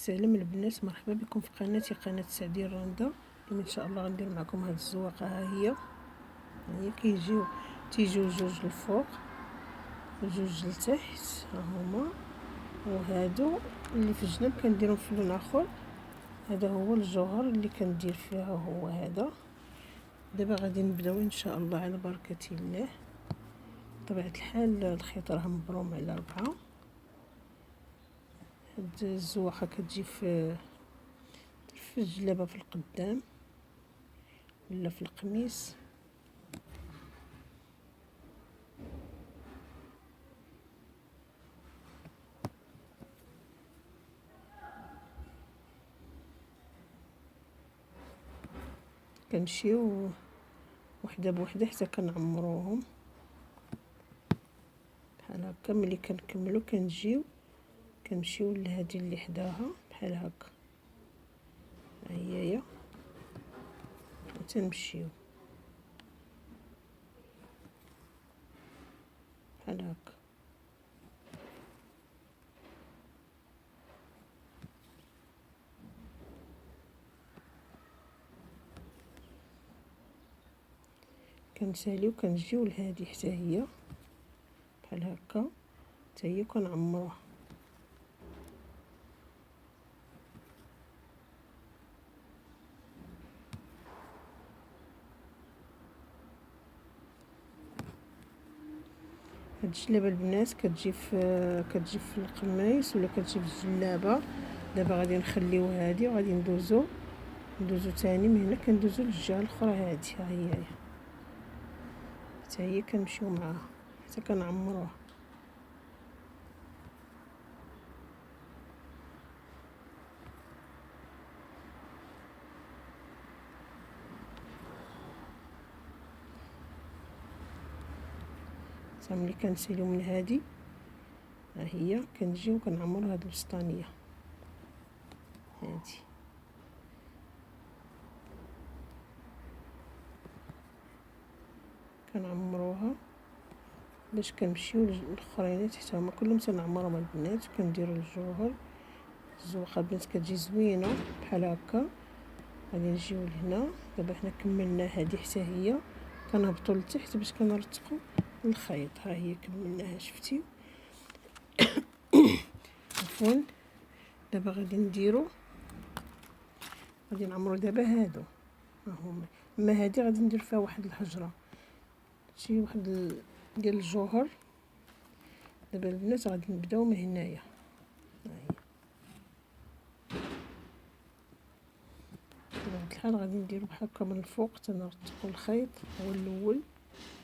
السلام البنات، مرحبا بكم في قناتي قناه سعدير رندا. اليوم ان شاء الله غندير معكم هاد الزواقه. ها هي تيجيو جوج الفوق وجوج لتحت، ها هما. وهادو اللي في الجناب كنديرهم في لون اخر. هذا هو الجوهر اللي كندير فيها، هو هذا. دابا غادي نبداو ان شاء الله على بركه الله. بطبيعه الحال الخيط راه مبروم على 4. هاد الزواقه كتجي في الجلابه في القدام ولا في القميص. كنمشيو وحده بوحده حتى كنعمروهم بحال هكا. ملي كنكملو كنمشيو لهادي اللي حداها بحال هكا، ها هي تنمشيو بحال هكا. كنساليو كنجيو لهادي حتى هي بحال هكا، حتى هي كنعمروها. هاد الجلابه البنات كتجي في القميص ولا كتجي في الجلابه. دابا غادي نخليو هادي وغادي ندوزو تاني من هنا، كندوزو للجهه الاخرى. هادي ها هي حتى هي كنمشيو معاها حتى كنعمروها. حتى ملي كنساليو من هادي، ها هي كنجيو كنعمرو هاد الوسطانيه. هادي كنعمروها باش كنمشيو للاخرين حتى هما كلهم تنعمرهم البنات. كنديروا الجوهر. الزواقه البنات كتجي زوينه بحال هكا. غادي نجيو لهنا. دابا حنا كملنا هذه حتى هي، كنهبطوا لتحت باش كنرتقوا الخيط. ها هي كملناها، شفتي؟ عفوا. دابا غادي نعمروا دابا هادو، ها هما. اما هذه غادي ندير فيها واحد الحجره، شي واحد ديال الجوهر. دابا البنات غادي نبداو من هنايا. بطبيعة الحال غادي نديرو بحال هكا من الفوق تنرتقو الخيط هو الاول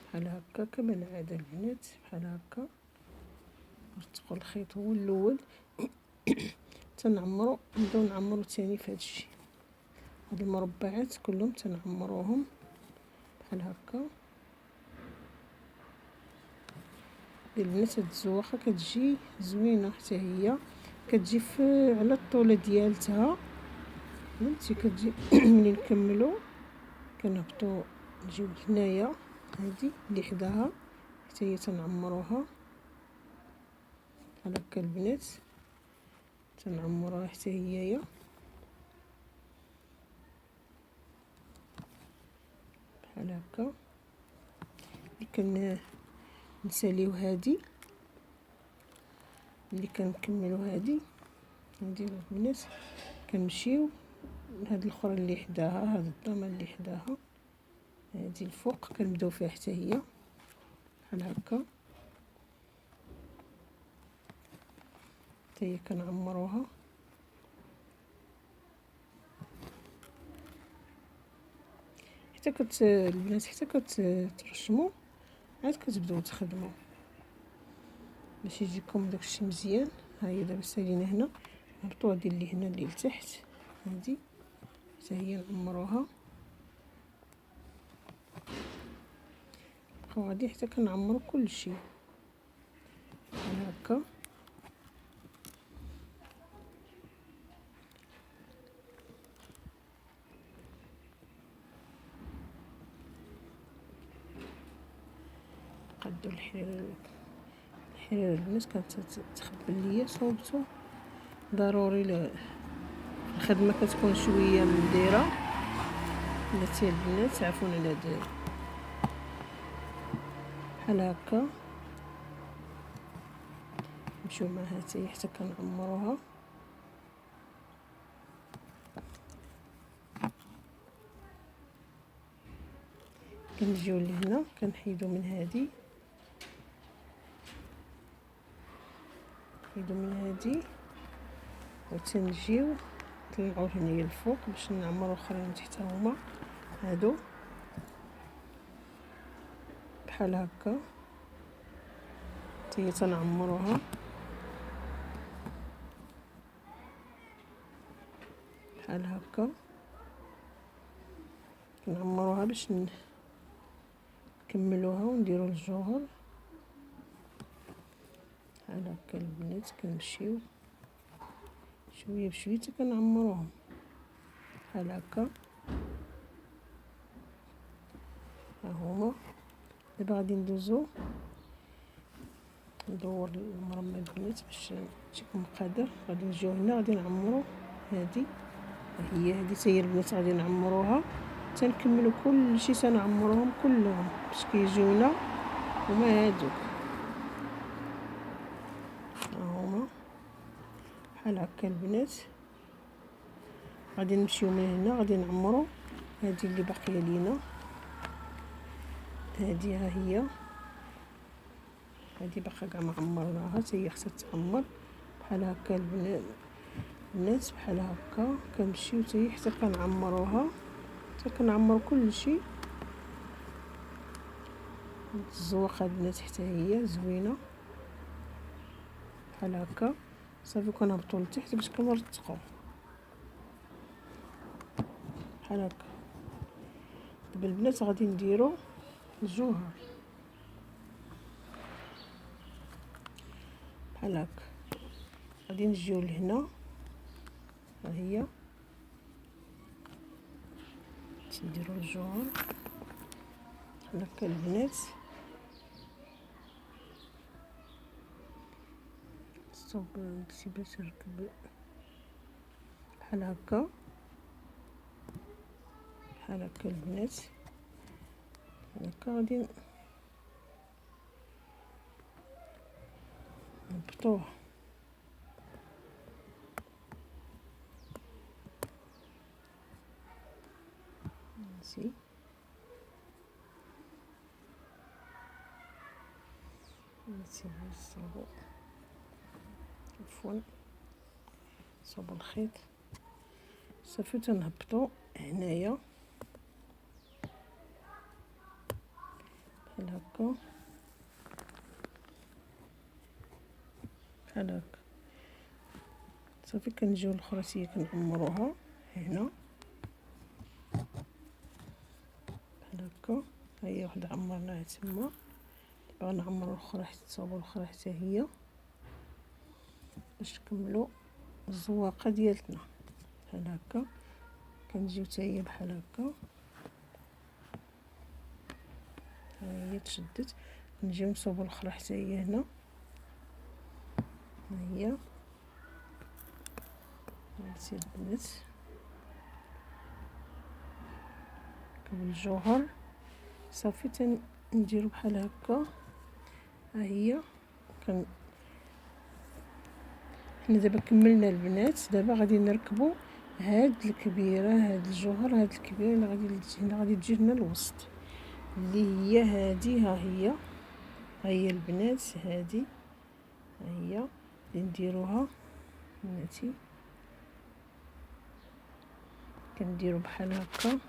بحال هكا كما العاده البنات، بحال هكا نرتقو الخيط هو الاول. تنعمرو، نبداو نعمرو ثاني في هادشي. هاد المربعات كلهم تنعمروهم بحال هكا. البنات هاد الزواقه كتجي زوينه حتى هي، كتجي على الطوله ديالتها. فهمتي؟ كتجي ملي نكملو كنهبطو نجيو هنايا هادي اللي حداها حتى هي تنعمروها بحال هكا البنات. تنعمروها حتى هي بحال هكا. نساليو هادي اللي كنكملو هادي نديرو البنات. كنمشيو لهاد الاخرى اللي حداها، هاد الضمه اللي حداها هادي الفوق كنبداو فيها حتى هي بحال هكا. حتى هي كنعمروها حتى البنات حتى كترشمو عاد كتبداو تخدموا باش يجيكم داكشي مزيان. ها هي دابا سالينا هنا، نهبطوا هادي اللي هنا اللي لتحت، هادي حتى هي نعمروها. بقاو غادي حتى كنعمرو كلشي بحال هكا. قدو الحرير البنات كانت تخبل ليا، صوبتو ضروري الخدمه كتكون شويه مديره. بلاتي البنات عفوا على هاد بحال هكا نمشيو معها حتى حتى كنعمروها. كنجيو لهنا كنحيدو من هادي، نحيدو من هادي وتنجيو نطلعو هنايا الفوق باش نعمرو الاخرين تحت هما هادو بحال هكا حتى تنعمروها بحال هكا. كنعمروها باش نكملوها ونديرو الجوهر بحال هكا البنات. كنمشيو شويه بشويه حتى كنعمروهم بحال هكا. ها هما دابا غادي ندوزو ندور المرمى البنات باش تجيكم مقادير. غادي نجيو هنا غادي نعمرو هادي، هي هادي حتى هي البنات غادي نعمروها تنكملو كلشي تنعمروهم كلهم باش كيجيونا هما هادوك. ها هما بحال هكا البنات. غادي نمشيو من هنا غادي نعمرو هادي اللي باقيه لينا، هادي ها هي هادي باقا كاع ما عمرناها حتى هي خصها تعمر بحال هكا البنات. بحال هكا كنمشيو حتى هي حتى كنعمروها حتى كنعمرو كلشي. الزواقه البنات حتى هي زوينه بحال هكا. صافي كنهبطو لتحت باش كنرتقو بحال هكا. دابا البنات غادي نديرو الجوهر بحال هكا. غادي نجيو لهنا ها هي نديرو الجوهر بحال هكا البنات. صوب نسي باش نركب بحال هكا بحال هكا البنات. هكا غادي نهبطوه نسي الصابو عفوا صوب الخيط. صافي تنهبطو هنايا بحال هكا بحال هكا. صافي كنجيو الاخرى هي كنعمروها هنا بحال هكا. ها هي وحده عمرناها تما. دابا نعمرو الاخرى حتى تصاوبو الاخرى حتى هي باش نكملو الزواقه ديالتنا بحال هكا. كنجيو حتى هي بحال هكا ها هي تشدت. نجيو نصوبو الاخرى حتى هي هنا ها هي هانتي البنات. كمل الجوهر صافي تنديرو بحال هكا. ها هي حنا دابا كملنا البنات. دابا غادي نركبو هاد الكبيره هاد الجوهر هاد الكبيره اللي غادي تجي هنا الوسط اللي هي هادي. ها هي البنات هادي ها هي اللي نديروها بناتي. كنديرو بحال هكا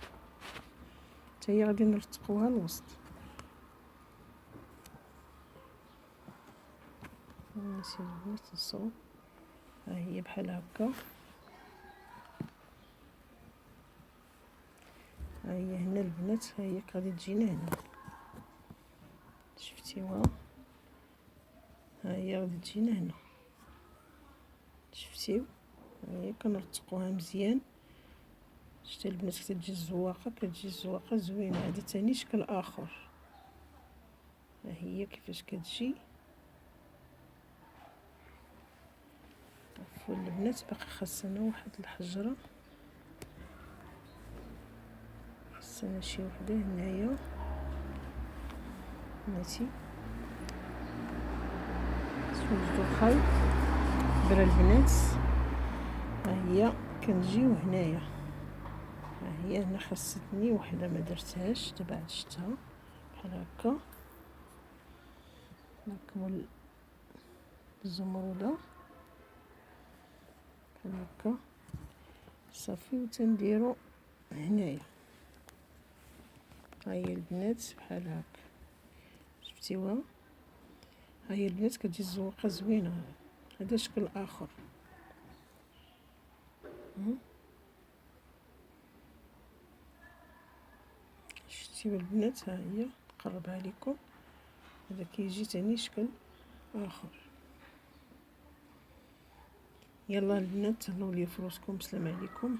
حتى هي غادي نرتقوها الوسط. نسيت البنات الصوب. ها هي بحال هكا. ها هي هنا البنات. ها هي غادي تجينا هنا شفتيوها. ها هي غادي تجينا هنا شفتيو. ها هي كنرتقوها مزيان. شتي البنات حتى تجي الزواقه كتجي الزواقه زوينه. هذه ثاني شكل اخر. ها هي كيفاش كتجي شوفوا البنات باقي خاصنا واحد الحجره، خاصنا شي وحده هنايا بناتي. نوجدو الخيط برا البنات. ها هي كنجيو هنايا، ها هي هنا خاصتني وحده ما درتهاش دابا عاد شفتها بحال هكا. نركبو الزمروده بحال هكا صافي، وتنديرو هنايا. ها هي البنات بحال هكا، شفتيوها؟ ها هي البنات كتجي الزواقه زوينه. هذا شكل اخر. شفتيو البنات؟ ها هي نقربها لكم. هذا كيجي تاني شكل اخر. يلا البنات تهلاو ليا في راسكم، السلام عليكم.